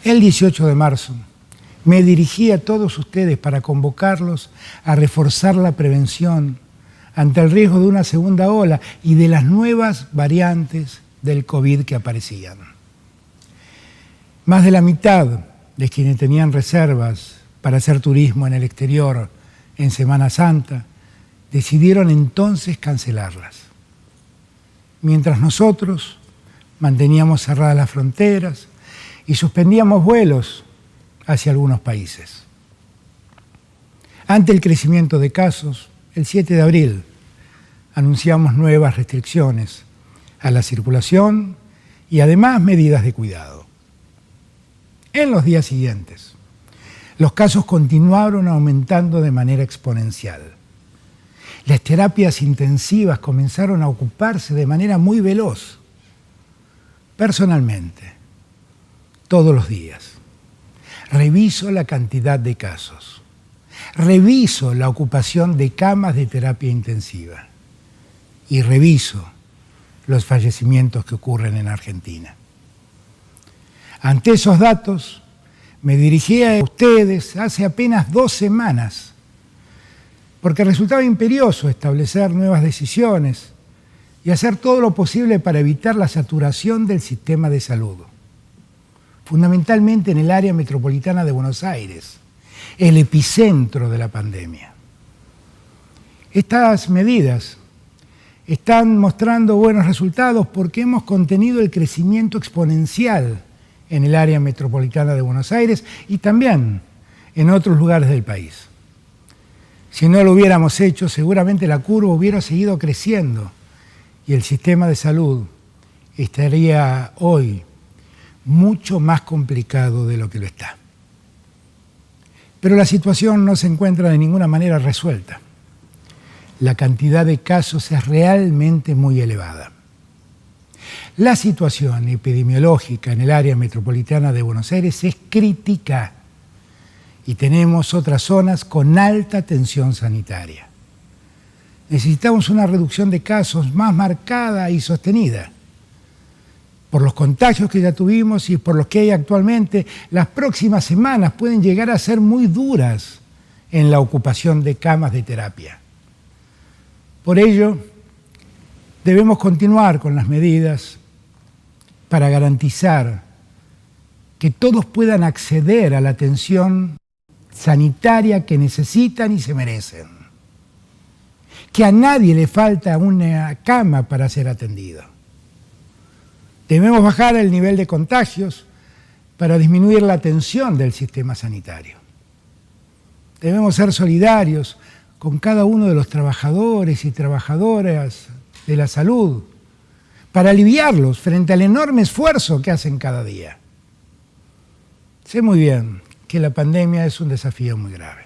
El 18 de marzo me dirigí a todos ustedes para convocarlos a reforzar la prevención ante el riesgo de una segunda ola y de las nuevas variantes del COVID que aparecían. Más de la mitad de quienes tenían reservas para hacer turismo en el exterior en Semana Santa decidieron entonces cancelarlas. Mientras nosotros manteníamos cerradas las fronteras y suspendíamos vuelos hacia algunos países. Ante el crecimiento de casos, el 7 de abril anunciamos nuevas restricciones a la circulación y además medidas de cuidado. En los días siguientes, los casos continuaron aumentando de manera exponencial. Las terapias intensivas comenzaron a ocuparse de manera muy veloz. Personalmente, todos los días, reviso la cantidad de casos, reviso la ocupación de camas de terapia intensiva y reviso los fallecimientos que ocurren en Argentina. Ante esos datos, me dirigí a ustedes hace apenas 2 semanas, porque resultaba imperioso establecer nuevas decisiones y hacer todo lo posible para evitar la saturación del sistema de salud, fundamentalmente en el área metropolitana de Buenos Aires, el epicentro de la pandemia. Estas medidas están mostrando buenos resultados porque hemos contenido el crecimiento exponencial en el área metropolitana de Buenos Aires y también en otros lugares del país. Si no lo hubiéramos hecho, seguramente la curva hubiera seguido creciendo y el sistema de salud estaría hoy mucho más complicado de lo que lo está. Pero la situación no se encuentra de ninguna manera resuelta. La cantidad de casos es realmente muy elevada. La situación epidemiológica en el área metropolitana de Buenos Aires es crítica y tenemos otras zonas con alta tensión sanitaria. Necesitamos una reducción de casos más marcada y sostenida. Por los contagios que ya tuvimos y por los que hay actualmente, las próximas semanas pueden llegar a ser muy duras en la ocupación de camas de terapia. Por ello, debemos continuar con las medidas para garantizar que todos puedan acceder a la atención sanitaria que necesitan y se merecen. Que a nadie le falta una cama para ser atendido. Debemos bajar el nivel de contagios para disminuir la tensión del sistema sanitario. Debemos ser solidarios con cada uno de los trabajadores y trabajadoras de la salud para aliviarlos frente al enorme esfuerzo que hacen cada día. Sé muy bien que la pandemia es un desafío muy grave,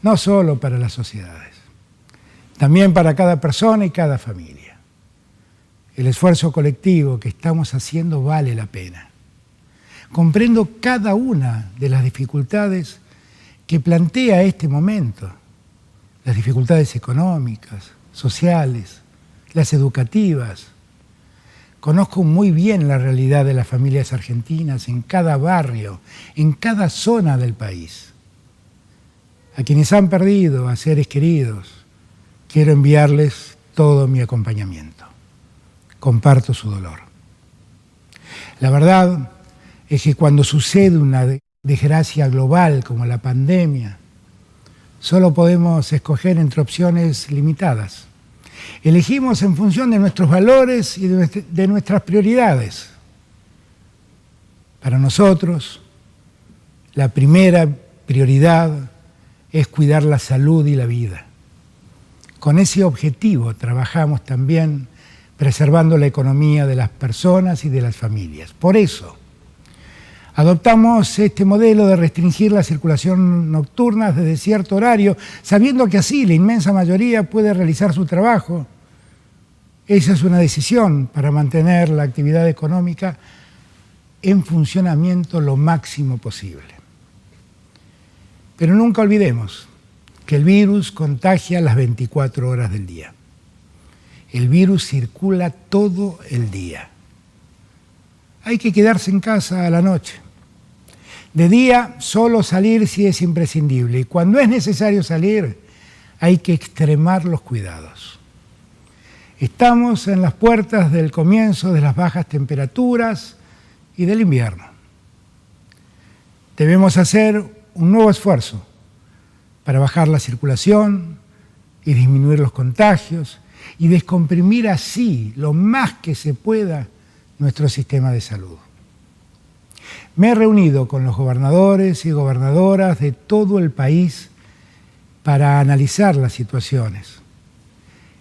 no solo para las sociedades, también para cada persona y cada familia. El esfuerzo colectivo que estamos haciendo vale la pena. Comprendo cada una de las dificultades que plantea este momento, las dificultades económicas, sociales, las educativas. Conozco muy bien la realidad de las familias argentinas en cada barrio, en cada zona del país. A quienes han perdido a seres queridos, quiero enviarles todo mi acompañamiento. Comparto su dolor. La verdad es que cuando sucede una desgracia global como la pandemia, solo podemos escoger entre opciones limitadas. Elegimos en función de nuestros valores y de nuestras prioridades. Para nosotros, la primera prioridad es cuidar la salud y la vida. Con ese objetivo trabajamos también preservando la economía de las personas y de las familias. Por eso, adoptamos este modelo de restringir la circulación nocturna desde cierto horario, sabiendo que así la inmensa mayoría puede realizar su trabajo. Esa es una decisión para mantener la actividad económica en funcionamiento lo máximo posible. Pero nunca olvidemos que el virus contagia las 24 horas del día. El virus circula todo el día. Hay que quedarse en casa a la noche, De día, solo salir si es imprescindible. Y cuando es necesario salir, hay que extremar los cuidados. Estamos en las puertas del comienzo de las bajas temperaturas y del invierno. Debemos hacer un nuevo esfuerzo para bajar la circulación y disminuir los contagios y descomprimir así lo más que se pueda nuestro sistema de salud. Me he reunido con los gobernadores y gobernadoras de todo el país para analizar las situaciones.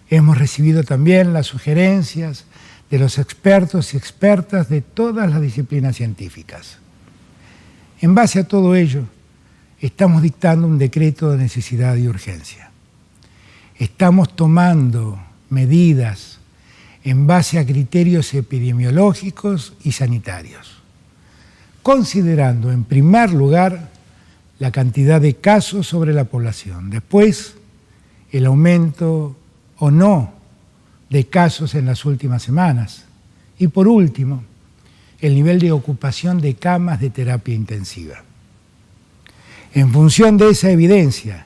Hemos recibido también las sugerencias de los expertos y expertas de todas las disciplinas científicas. En base a todo ello, estamos dictando un decreto de necesidad y urgencia. Estamos tomando medidas en base a criterios epidemiológicos y sanitarios, considerando en primer lugar la cantidad de casos sobre la población, después el aumento o no de casos en las últimas semanas y por último el nivel de ocupación de camas de terapia intensiva. En función de esa evidencia,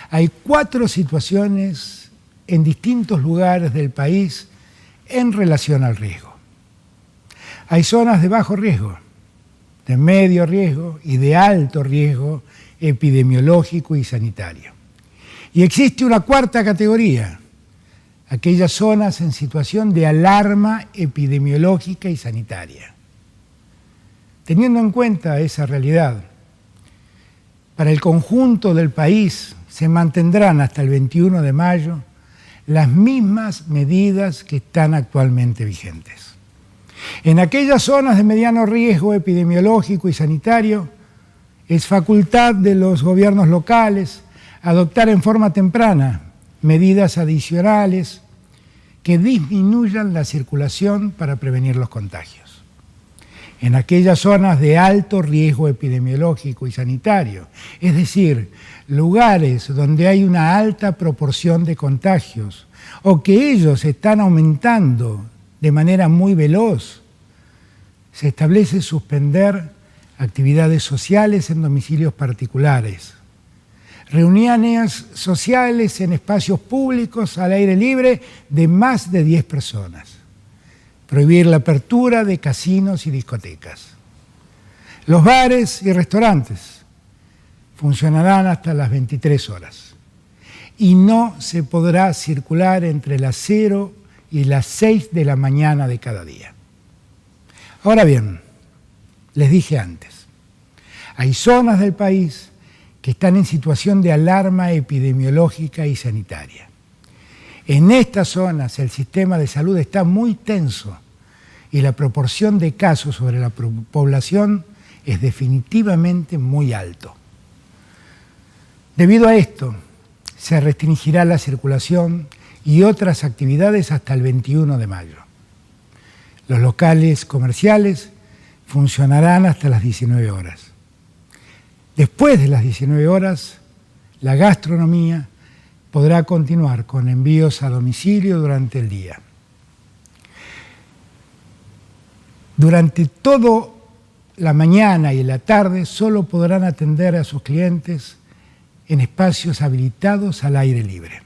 hay 4 situaciones en distintos lugares del país en relación al riesgo. Hay zonas de bajo riesgo, de medio riesgo y de alto riesgo epidemiológico y sanitario. Y existe una 4ª categoría, aquellas zonas en situación de alarma epidemiológica y sanitaria. Teniendo en cuenta esa realidad, para el conjunto del país se mantendrán hasta el 21 de mayo las mismas medidas que están actualmente vigentes. En aquellas zonas de mediano riesgo epidemiológico y sanitario, es facultad de los gobiernos locales adoptar en forma temprana medidas adicionales que disminuyan la circulación para prevenir los contagios. En aquellas zonas de alto riesgo epidemiológico y sanitario, es decir, lugares donde hay una alta proporción de contagios o que ellos están aumentando de manera muy veloz, se establece suspender actividades sociales en domicilios particulares, reuniones sociales en espacios públicos al aire libre de más de 10 personas, prohibir la apertura de casinos y discotecas. Los bares y restaurantes funcionarán hasta las 23 horas y no se podrá circular entre las 0 y las 6 de la mañana de cada día. Ahora bien, les dije antes, hay zonas del país que están en situación de alarma epidemiológica y sanitaria. En estas zonas el sistema de salud está muy tenso y la proporción de casos sobre la población es definitivamente muy alto. Debido a esto, se restringirá la circulación y otras actividades hasta el 21 de mayo. Los locales comerciales funcionarán hasta las 19 horas. Después de las 19 horas, la gastronomía podrá continuar con envíos a domicilio durante el día. Durante toda la mañana y la tarde solo podrán atender a sus clientes en espacios habilitados al aire libre.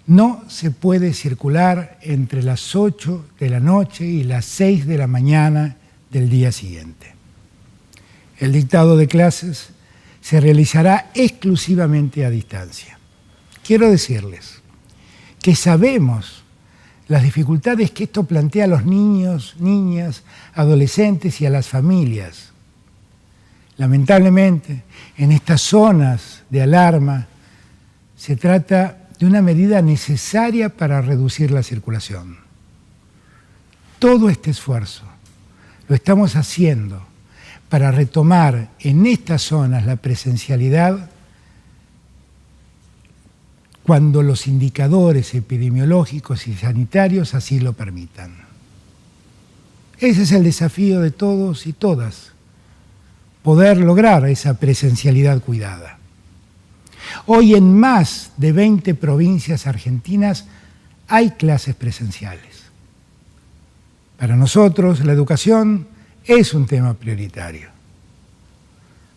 No se puede circular entre las 8 de la noche y las 6 de la mañana del día siguiente. El dictado de clases se realizará exclusivamente a distancia. Quiero decirles que sabemos las dificultades que esto plantea a los niños, niñas, adolescentes y a las familias. Lamentablemente, en estas zonas de alarma se trata de una medida necesaria para reducir la circulación. Todo este esfuerzo lo estamos haciendo para retomar en estas zonas la presencialidad cuando los indicadores epidemiológicos y sanitarios así lo permitan. Ese es el desafío de todos y todas, poder lograr esa presencialidad cuidada. Hoy en más de 20 provincias argentinas hay clases presenciales. Para nosotros la educación es un tema prioritario.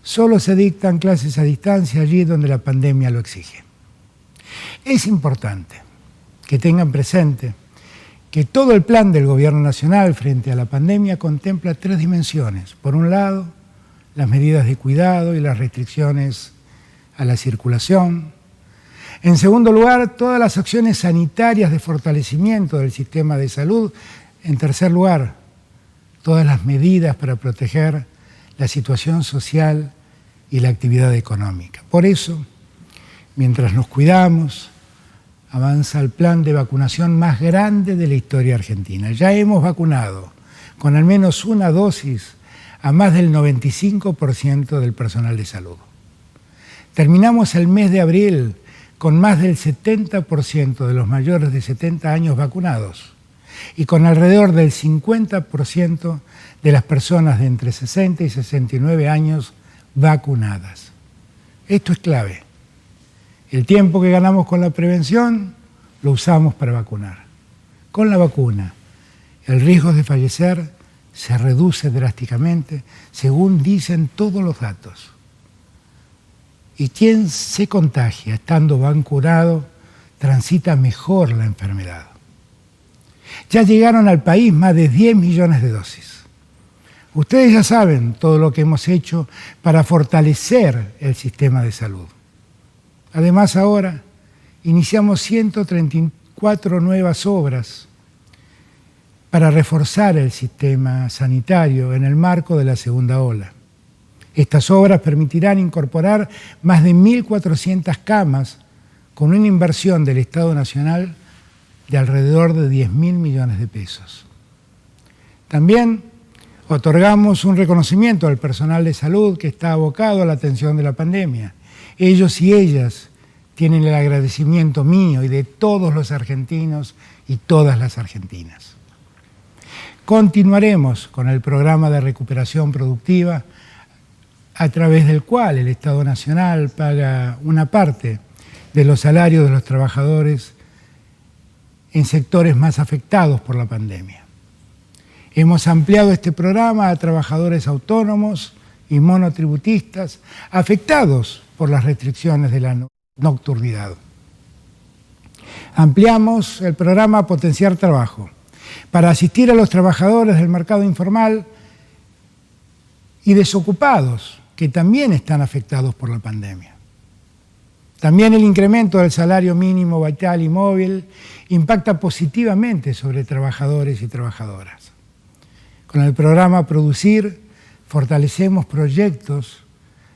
Solo se dictan clases a distancia allí donde la pandemia lo exige. Es importante que tengan presente que todo el plan del Gobierno Nacional frente a la pandemia contempla 3 dimensiones. Por un lado, las medidas de cuidado y las restricciones a la circulación. En segundo lugar, todas las acciones sanitarias de fortalecimiento del sistema de salud. En tercer lugar, todas las medidas para proteger la situación social y la actividad económica. Por eso, mientras nos cuidamos, avanza el plan de vacunación más grande de la historia argentina. Ya hemos vacunado con al menos una dosis a más del 95% del personal de salud. Terminamos el mes de abril con más del 70% de los mayores de 70 años vacunados y con alrededor del 50% de las personas de entre 60 y 69 años vacunadas. Esto es clave. El tiempo que ganamos con la prevención lo usamos para vacunar. Con la vacuna, el riesgo de fallecer se reduce drásticamente, según dicen todos los datos. Y quien se contagia estando vacunado transita mejor la enfermedad. Ya llegaron al país más de 10 millones de dosis. Ustedes ya saben todo lo que hemos hecho para fortalecer el sistema de salud. Además, ahora iniciamos 134 nuevas obras para reforzar el sistema sanitario en el marco de la segunda ola. Estas obras permitirán incorporar más de 1.400 camas con una inversión del Estado Nacional de alrededor de 10.000 millones de pesos. También otorgamos un reconocimiento al personal de salud que está abocado a la atención de la pandemia. Ellos y ellas tienen el agradecimiento mío y de todos los argentinos y todas las argentinas. Continuaremos con el programa de recuperación productiva a través del cual el Estado Nacional paga una parte de los salarios de los trabajadores en sectores más afectados por la pandemia. Hemos ampliado este programa a trabajadores autónomos y monotributistas afectados por las restricciones de la nocturnidad. Ampliamos el programa Potenciar Trabajo para asistir a los trabajadores del mercado informal y desocupados que también están afectados por la pandemia. También el incremento del salario mínimo vital y móvil impacta positivamente sobre trabajadores y trabajadoras. Con el programa Producir fortalecemos proyectos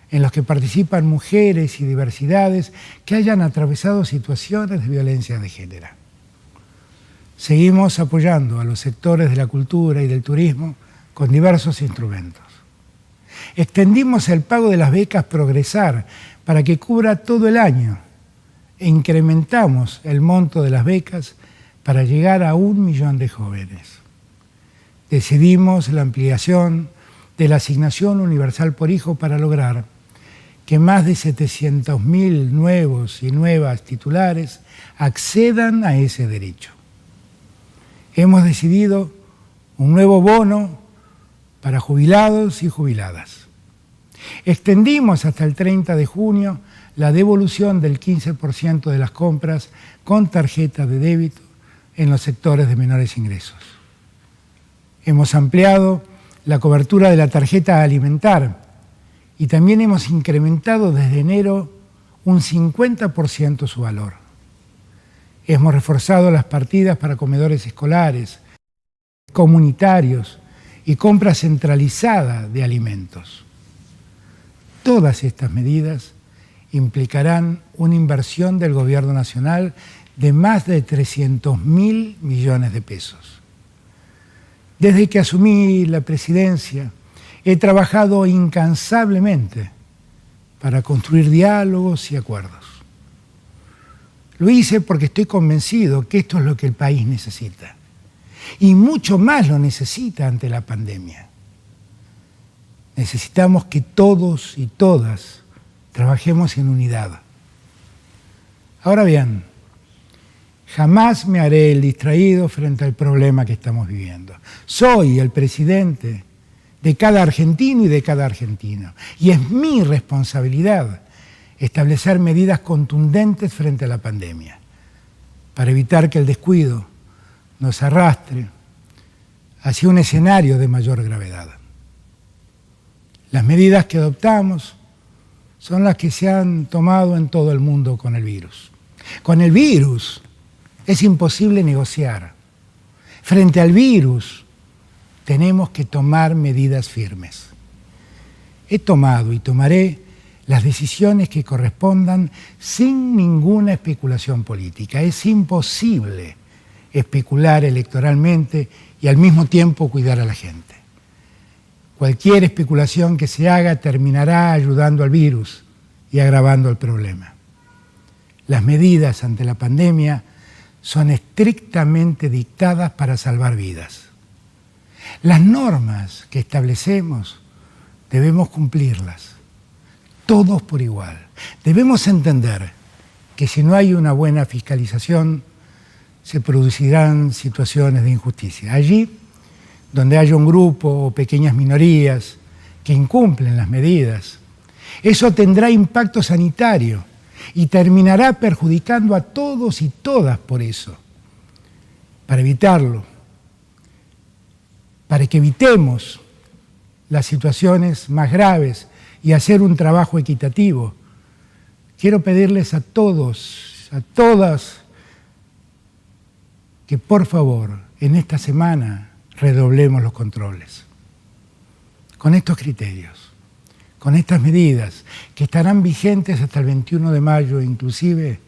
en los que participan mujeres y diversidades que hayan atravesado situaciones de violencia de género. Seguimos apoyando a los sectores de la cultura y del turismo con diversos instrumentos. Extendimos el pago de las becas Progresar para que cubra todo el año e incrementamos el monto de las becas para llegar a 1 millón de jóvenes. Decidimos la ampliación de la asignación universal por hijo para lograr que más de 700.000 nuevos y nuevas titulares accedan a ese derecho. Hemos decidido un nuevo bono para jubilados y jubiladas. Extendimos hasta el 30 de junio la devolución del 15% de las compras con tarjeta de débito en los sectores de menores ingresos. Hemos ampliado la cobertura de la tarjeta alimentar y también hemos incrementado desde enero un 50% su valor. Hemos reforzado las partidas para comedores escolares, comunitarios y compra centralizada de alimentos. Todas estas medidas implicarán una inversión del Gobierno Nacional de más de 300.000 millones de pesos. Desde que asumí la presidencia, he trabajado incansablemente para construir diálogos y acuerdos. Lo hice porque estoy convencido que esto es lo que el país necesita. Y mucho más lo necesita ante la pandemia. Necesitamos que todos y todas trabajemos en unidad. Ahora bien, jamás me haré el distraído frente al problema que estamos viviendo. Soy el presidente de cada argentino y de cada argentino. Y es mi responsabilidad establecer medidas contundentes frente a la pandemia, para evitar que el descuido nos arrastre hacia un escenario de mayor gravedad. Las medidas que adoptamos son las que se han tomado en todo el mundo con el virus. Con el virus es imposible negociar. Frente al virus tenemos que tomar medidas firmes. He tomado y tomaré las decisiones que correspondan sin ninguna especulación política. Es imposible especular electoralmente y al mismo tiempo cuidar a la gente. Cualquier especulación que se haga terminará ayudando al virus y agravando el problema. Las medidas ante la pandemia son estrictamente dictadas para salvar vidas. Las normas que establecemos debemos cumplirlas, todos por igual. Debemos entender que si no hay una buena fiscalización, se producirán situaciones de injusticia. Allí, donde haya un grupo o pequeñas minorías que incumplen las medidas, eso tendrá impacto sanitario y terminará perjudicando a todos y todas por eso. Para evitarlo, para que evitemos las situaciones más graves y hacer un trabajo equitativo, quiero pedirles a todos, a todas, que por favor en esta semana redoblemos los controles. Con estos criterios, con estas medidas que estarán vigentes hasta el 21 de mayo inclusive,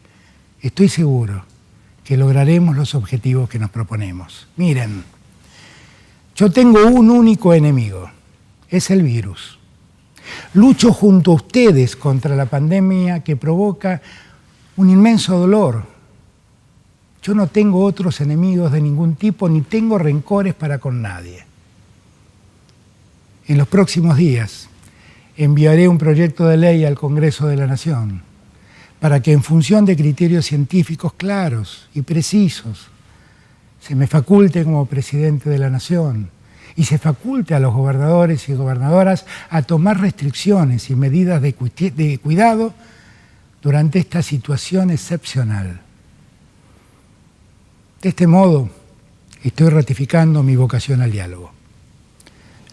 estoy seguro que lograremos los objetivos que nos proponemos. Miren, yo tengo un único enemigo, es el virus. Lucho junto a ustedes contra la pandemia que provoca un inmenso dolor. Yo no tengo otros enemigos de ningún tipo, ni tengo rencores para con nadie. En los próximos días enviaré un proyecto de ley al Congreso de la Nación para que en función de criterios científicos claros y precisos se me faculte como presidente de la Nación y se faculte a los gobernadores y gobernadoras a tomar restricciones y medidas de cuidado durante esta situación excepcional. De este modo, estoy ratificando mi vocación al diálogo.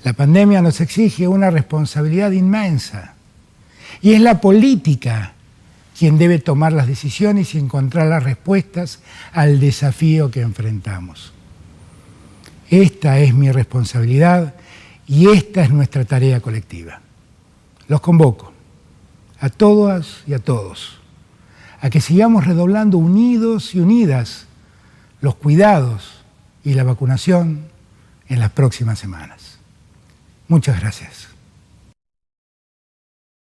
La pandemia nos exige una responsabilidad inmensa y es la política quien debe tomar las decisiones y encontrar las respuestas al desafío que enfrentamos. Esta es mi responsabilidad y esta es nuestra tarea colectiva. Los convoco a todas y a todos a que sigamos redoblando unidos y unidas los cuidados y la vacunación en las próximas semanas. Muchas gracias.